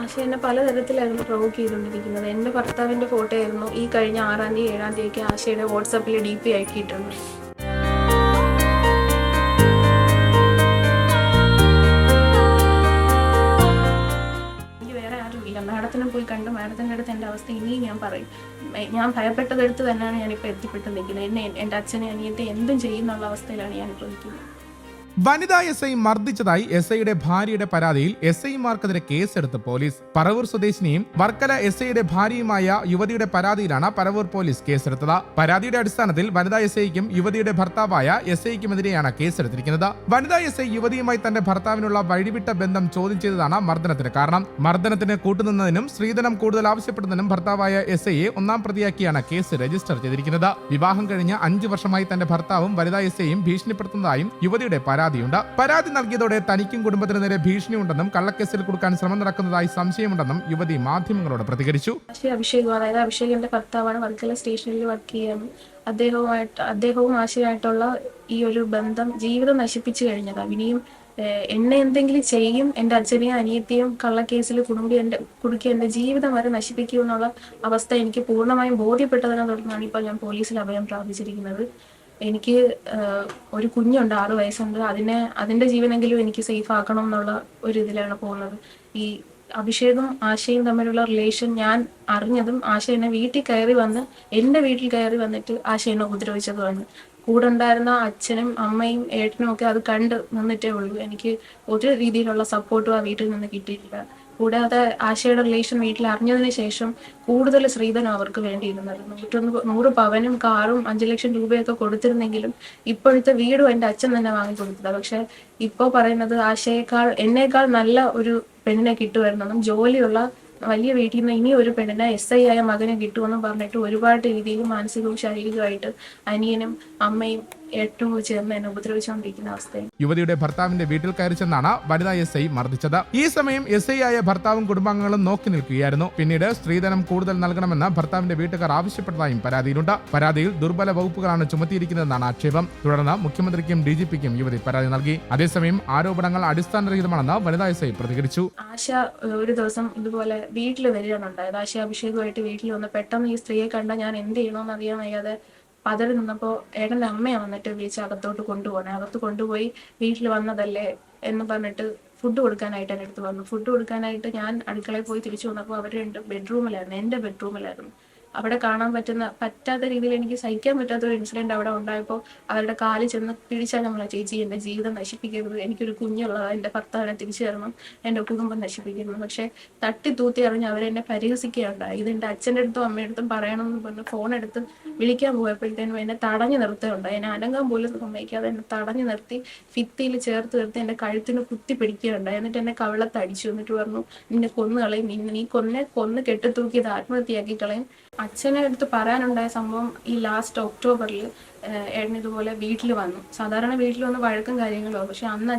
ആശ എന്നെ പലതരത്തിലായിരുന്നു പ്രൊവോക്ക് ചെയ്തുകൊണ്ടിരിക്കുന്നത്. എൻ്റെ ഭർത്താവിൻ്റെ ഫോട്ടോ ആയിരുന്നു ഈ കഴിഞ്ഞ 6-ാം തീയതി 7-ാം തീയതിയൊക്കെ ആശയുടെ വാട്സാപ്പിൽ DP ആക്കിയിട്ടുണ്ട്. എനിക്ക് വേറെ ആരുമില്ല. മാഡത്തിനെ പോയി കണ്ട് മാഡത്തിൻ്റെ അടുത്ത് എൻ്റെ അവസ്ഥ ഇനിയും ഞാൻ പറയും. ഞാൻ ഭയപ്പെട്ടതെടുത്ത് തന്നെയാണ് ഞാനിപ്പോൾ എത്തിപ്പെട്ട് നിൽക്കുന്നത്. എൻ്റെ അച്ഛനെ അനിയത്തെ എന്തും ചെയ്യുന്നുള്ള അവസ്ഥയിലാണ് ഞാനിപ്പോൾ നിൽക്കുന്നത്. വനിതാ SI മർദ്ദിച്ചതായി SIയുടെ ഭാര്യയുടെ പരാതിയിൽ SIമാർക്കെതിരെ കേസെടുത്ത് പോലീസ്. പറവൂർ സ്വദേശിനിയും വർക്കല SIയുടെ ഭാര്യയുമായ യുവതിയുടെ പരാതിയിലാണ് പറവൂർ പോലീസ് കേസെടുത്തത്. പരാതിയുടെ അടിസ്ഥാനത്തിൽ വനിതാ SIക്കും യുവതിയുടെ ഭർത്താവായ SIക്കുമെതിരെയാണ് കേസെടുത്തിരിക്കുന്നത്. വനിതാ SI യുവതിയുമായി തന്റെ ഭർത്താവിനുള്ള വഴിവിട്ട ബന്ധം ചോദ്യം ചെയ്തതാണ് മർദ്ദനത്തിന് കാരണം. മർദ്ദനത്തിന് കൂട്ടുനിന്നതിനും സ്ത്രീധനം കൂടുതൽ ആവശ്യപ്പെടുന്നതിനും ഭർത്താവായ SIയെ 1-ാം പ്രതിയാക്കിയാണ് കേസ് രജിസ്റ്റർ ചെയ്തിരിക്കുന്നത്. വിവാഹം കഴിഞ്ഞ് 5 വർഷമായി തന്റെ ഭർത്താവും വനിതാ SIയും ഭീഷണിപ്പെടുത്തുന്നതായും യുവതിയുടെ പരാതി നൽകിയതോടെ തനിക്കും കുടുംബത്തിന് നേരെ ഭീഷണിയുണ്ടെന്നും കള്ളക്കേസിൽ കൊടുക്കാൻ ശ്രമം നടക്കുന്നതായി സംശയമുണ്ടെന്നും യുവതി മാധ്യമങ്ങളോട് പ്രതികരിച്ചു. അഭിഷേകിന്റെ ഭർത്താവാണ്, വർക്കല സ്റ്റേഷനിൽ വർക്ക് ചെയ്യുന്നത്. അദ്ദേഹവും ആശയമായിട്ടുള്ള ഈ ഒരു ബന്ധം ജീവിതം നശിപ്പിച്ചു കഴിഞ്ഞതാണ്. ഇനിയും എന്നെ എന്തെങ്കിലും ചെയ്യും, എൻ്റെ അച്ഛനെയും അനിയത്തെയും കള്ളക്കേസിൽ കുടുക്കി എൻ്റെ ജീവിതം വരെ നശിപ്പിക്കുമെന്നുള്ള അവസ്ഥ എനിക്ക് പൂർണ്ണമായും ബോധ്യപ്പെട്ടതിനെ തുടർന്നാണ് ഇപ്പോൾ ഞാൻ പോലീസിൽ അഭയം പ്രാപിച്ചിരിക്കുന്നത്. എനിക്ക് ഒരു കുഞ്ഞുണ്ട്, 6 വയസ്സുണ്ട്. അതിൻ്റെ ജീവനെങ്കിലും എനിക്ക് സേഫ് ആക്കണം എന്നുള്ള ഒരു ഇതിലാണ് പോകുന്നത്. ഈ അഭിഷേകും ആശയും തമ്മിലുള്ള റിലേഷൻ ഞാൻ അറിഞ്ഞതും ആശ എന്നെ എൻ്റെ വീട്ടിൽ കയറി വന്നിട്ട് ആശ എന്നെ ഉപദ്രവിച്ചതുമാണ്. കൂടെ ഉണ്ടായിരുന്ന അച്ഛനും അമ്മയും ഏട്ടനും ഒക്കെ അത് കണ്ട് നിന്നിട്ടേ ഉള്ളൂ. എനിക്ക് ഒരു രീതിയിലുള്ള സപ്പോർട്ടും ആ വീട്ടിൽ നിന്ന് കിട്ടിയിട്ടില്ല. കൂടാതെ ആശയുടെ റിലേഷൻ വീട്ടിൽ അറിഞ്ഞതിന് ശേഷം കൂടുതൽ സ്ത്രീധനം അവർക്ക് വേണ്ടിയിരുന്നത്. 100 പവനും കാറും 5 ലക്ഷം രൂപയൊക്കെ കൊടുത്തിരുന്നെങ്കിലും ഇപ്പോഴത്തെ വീടും എൻ്റെ അച്ഛൻ തന്നെ വാങ്ങിക്കൊടുത്തതാണ്. പക്ഷെ ഇപ്പോൾ പറയുന്നത് എന്നേക്കാൾ നല്ല ഒരു പെണ്ണിനെ കിട്ടുമായിരുന്നെന്നും ജോലിയുള്ള വലിയ വീട്ടിൽ നിന്ന് ഇനി ഒരു പെണ്ണിനെ SI ആയ മകനെ കിട്ടുമെന്നും പറഞ്ഞിട്ട് ഒരുപാട് രീതിയിൽ മാനസികവും ശാരീരികമായിട്ട് അനിയനും അമ്മയും ഏറ്റവും ചേർന്ന് എന്നെ ഉപദ്രവിച്ചുകൊണ്ടിരിക്കുന്ന അവസ്ഥയിൽ. യുവതിയുടെ ഭർത്താവിന്റെ വീട്ടിൽ കയറി ചെന്നാണ് വനിതാ SI മർദ്ദിച്ചത്. ഈ സമയം SI ആയ ഭർത്താവും കുടുംബാംഗങ്ങളും നോക്കി നിൽക്കുകയായിരുന്നു. പിന്നീട് സ്ത്രീധനം കൂടുതൽ നൽകണമെന്ന് ഭർത്താവിന്റെ വീട്ടുകാർ ആവശ്യപ്പെട്ടതായും പരാതിയിലുണ്ട്. പരാതിയിൽ ദുർബല വകുപ്പുകളാണ് ചുമത്തിയിരിക്കുന്നതെന്നാണ് ആക്ഷേപം. തുടർന്ന് മുഖ്യമന്ത്രിക്കും DGPക്കും യുവതി പരാതി നൽകി. അതേസമയം ആരോപണങ്ങൾ അടിസ്ഥാനരഹിതമാണെന്ന് വനിതാ SI പ്രതികരിച്ചു. ആശ ഒരു ദിവസം ഇതുപോലെ വീട്ടിൽ വരികയാണ് ഉണ്ടായത്. ആശ അഭിഷേകുമായിട്ട് വീട്ടിൽ വന്ന് പെട്ടെന്ന് ഈ സ്ത്രീയെ കണ്ട ഞാൻ എന്ത് ചെയ്യണമെന്ന് അറിയാൻ വയ്യാതെ പതറി നിന്നപ്പോൾ ഏട്ടൻ്റെ അമ്മയെ വന്നിട്ട് വിളിച്ച് അകത്തോട്ട് കൊണ്ടുപോകണേ. അകത്ത് കൊണ്ടുപോയി വീട്ടിൽ വന്നതല്ലേ എന്ന് പറഞ്ഞിട്ട് ഫുഡ് കൊടുക്കാനായിട്ട് എൻ്റെ അടുത്ത് വന്നു. ഫുഡ് കൊടുക്കാനായിട്ട് ഞാൻ അടുക്കളയിൽ പോയി തിരിച്ചു വന്നപ്പോൾ അവർ ബെഡ്റൂമിലായിരുന്നു, എൻ്റെ ബെഡ്റൂമിലായിരുന്നു. അവിടെ കാണാൻ പറ്റാത്ത രീതിയിൽ എനിക്ക് സഹിക്കാൻ പറ്റാത്ത ഒരു ഇൻസിഡന്റ് അവിടെ ഉണ്ടായപ്പോൾ അവരുടെ കാലിൽ ചെന്ന് പിടിച്ചാൽ നമ്മളെ ചേച്ചി എൻ്റെ ജീവിതം നശിപ്പിക്കരുത്, എനിക്കൊരു കുഞ്ഞുള്ളതാണ്, എൻ്റെ ഭർത്താവിനെ തിരിച്ചു തരണം, എൻ്റെ കുടുംബം നശിപ്പിക്കരുത്. പക്ഷെ തൂത്തി അറിഞ്ഞ് അവരെന്നെ പരിഹസിക്കുകയുണ്ടായി. ഇത് എൻ്റെ അച്ഛൻ്റെ അടുത്തും അമ്മയുടെ അടുത്തും പറയണമെന്ന് പറഞ്ഞ് ഫോൺ എടുത്ത് വിളിക്കാൻ പോയപ്പോഴത്തേനും എന്നെ തടഞ്ഞു നിർത്തുകയുണ്ടായി. എന്നെ അനങ്ങാൻ പോലും സമ്മതിക്കാതെ എന്നെ തടഞ്ഞു നിർത്തി ഭിത്തിയിൽ ചേർത്ത് നിർത്തി എൻ്റെ കഴുത്തിന് കുത്തി പിടിക്കുകയുണ്ടായി. എന്നിട്ട് എന്നെ കവിളത്തടിച്ചു. എന്നിട്ട് പറഞ്ഞു, നിന്നെ കൊന്നു കളയും, നീ കൊന്ന് കെട്ടിത്തൂക്കിയത് ആത്മഹത്യയാക്കി കളയും. അച്ഛനെ അടുത്ത് പറയാനുണ്ടായ സംഭവം ഈ ലാസ്റ്റ് ഒക്ടോബറിൽ ഏട്ടൻ ഇതുപോലെ വീട്ടിൽ വന്നു. സാധാരണ വീട്ടിൽ വന്ന് വഴക്കും കാര്യങ്ങളോ. പക്ഷെ അന്ന്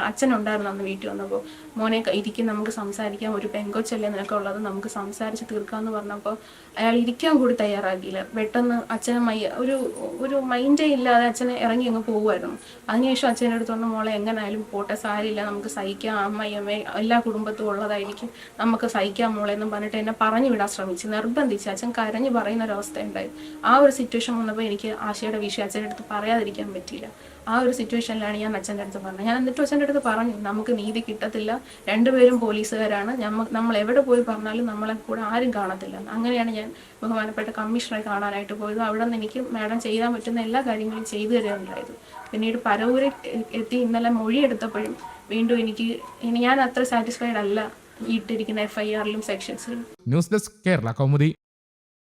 അച്ഛൻ ഉണ്ടായിരുന്നു. അന്ന് വീട്ടിൽ വന്നപ്പോൾ മോനെ ഇരിക്കും, നമുക്ക് സംസാരിക്കാം, ഒരു പെങ്കൊച്ചല്ലേ നിനക്ക് ഉള്ളത്, നമുക്ക് സംസാരിച്ച് തീർക്കാമെന്ന് പറഞ്ഞപ്പോൾ അയാൾ ഇരിക്കാൻ കൂടി തയ്യാറാക്കിയില്ല. പെട്ടെന്ന് അച്ഛനെ ഒരു മൈൻഡേ ഇല്ലാതെ അച്ഛനെ ഇറങ്ങി അങ്ങ് പോകുമായിരുന്നു. അതിനുശേഷം അച്ഛൻ്റെ അടുത്ത് വന്ന മോളെ എങ്ങനായാലും പോട്ടെ, സാരില്ല, നമുക്ക് സഹിക്കാം, അമ്മയമ്മ എല്ലാ കുടുംബത്തും ഉള്ളതായിരിക്കും, നമുക്ക് സഹിക്കാം മോളെ എന്നും പറഞ്ഞിട്ട് എന്നെ പറഞ്ഞു വിടാൻ ശ്രമിച്ചു, നിർബന്ധിച്ച്. അച്ഛൻ കരഞ്ഞു പറയുന്ന ഒരവസ്ഥ ഉണ്ടായി. ആ ഒരു സിറ്റുവേഷൻ വന്നപ്പോൾ എനിക്ക് ആശയുടെ വിഷയം അച്ഛൻ്റെ അടുത്ത് പറയാതിരിക്കാൻ പറ്റിയില്ല. ആ ഒരു സിറ്റുവേഷനിലാണ് ഞാൻ അച്ഛൻ്റെ അടുത്ത് പറഞ്ഞത്. ഞാൻ എന്നിട്ട് അച്ഛൻ്റെ അടുത്ത് പറഞ്ഞു, നമുക്ക് നീതി കിട്ടത്തില്ല, രണ്ടുപേരും പോലീസുകാരാണ്, നമ്മൾ എവിടെ പോയി പറഞ്ഞാലും നമ്മളെ കൂടെ ആരും കാണത്തില്ല. അങ്ങനെയാണ് ഞാൻ ബഹുമാനപ്പെട്ട കമ്മീഷണറെ കാണാനായിട്ട് പോയത്. അവിടെ നിന്ന് എനിക്ക് മാഡം ചെയ്യാൻ പറ്റുന്ന എല്ലാ കാര്യങ്ങളും ചെയ്തു തരികയുണ്ടായത്. പിന്നീട് പരവൂരിൽ എത്തി ഇന്നലെ മൊഴിയെടുത്തപ്പോഴും വീണ്ടും ഞാൻ അത്ര സാറ്റിസ്ഫൈഡ് അല്ല ഇട്ടിരിക്കുന്ന FIRലും സെക്ഷൻസിലും. News desk Kerala Kaumudi.